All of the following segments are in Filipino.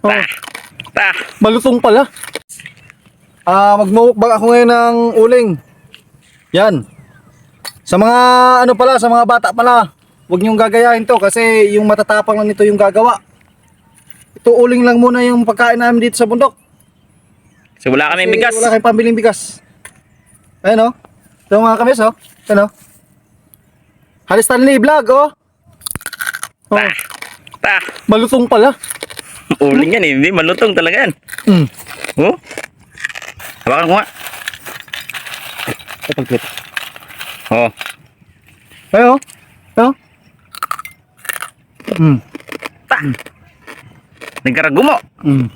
Oh, Malutong pala. Magmumukbang ako ngayon ng uling. Yan. Sa mga ano pala, sa mga bata pala, huwag niyong gagayahin to kasi yung matatapang lang nito yung gagawa. Ito uling lang muna yung pagkain namin dito sa bundok. So wala kaming Kasi bigas. wala kayong pambiling bigas. Ayan o. Ito mga kamis o. Ayan o. Halis Stanley vlog o. Oh, malutong pala. Uling yan eh. Hindi malutong talaga yan. Mm. Oh. Hawakan ko nga. Oh. Ayan o. Ayan o. Mm. Nagkaragumo. Mm.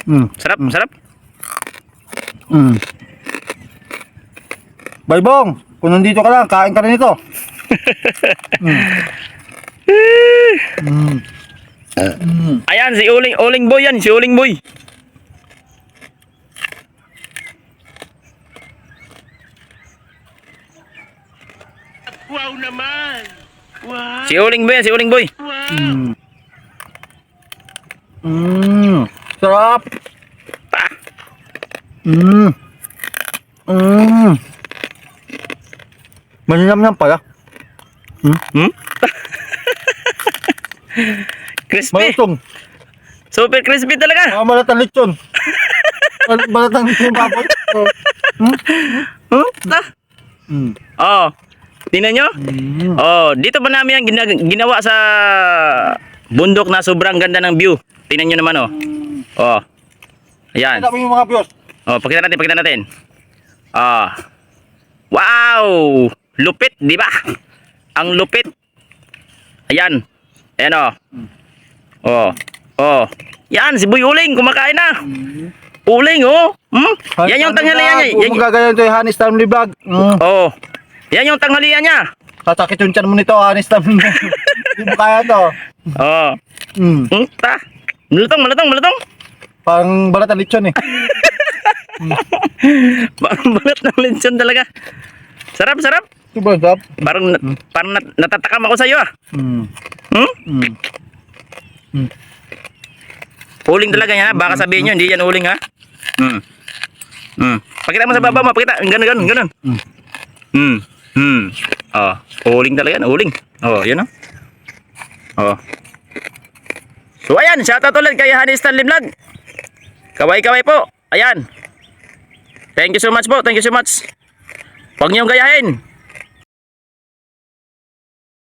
Mm. Sarap, sarap. Mm. Balbong, kung nandito ka lang, kain ka rin ito. Mm. Mm. Ayan, si Uling Boy yan. Si Uling Boy. Wow naman! Wow! Si Uling Boy yan. Si Uling Boy. Mm. Mm. Sarap. Mm. Mm. Malinam-nam pala. Hmm? Crispy. Malutong. Super crispy talaga. Malatang lechon. Malatang lechon baboy. Huh? Mm. Oh. Tingnan nyo? Mm. Oh, dito ba namin yan ginawa sa bundok na sobrang ganda ng view. Tingnan nyo naman oh. Oh. Ayan. Kita mo yung mga views. Oh, pakita natin, pakita natin. Ah. Wow! Lupit, di ba? Ang lupit. Ayan. Ayan oh. Oh. Oh. Yan, si Boy Uling kumakain na. Uling oh. Hmm? Yan yung tanghalian niya. Huwag mong gagayan ito yung Hanis Family Vlog. Oh. Yan yung tanghalian niya. Sasakit yung tiyan mo nito, Hanis Family. Hindi mo kaya to. Oh. Mm. Ta. Malutong. Parang balat ng lechon eh. Parang balat ng lechon talaga. Sarap. Ito ba, Zap? Parang natatakam ako sa iyo ah. Mm. Hmm? Mm. Uling talaga yan ha. Baka sabihin nyo, hindi yan uling ha. Pakita mo sa baba mo. Pakita. Ganun. Oh. Uling talaga yan. Uling. Oh, yun oh. So ayan. Shoutout ulit kay Hanis Stanley Vlog. Kaway po. Ayan. Thank you so much po. Huwag niyong gayahin.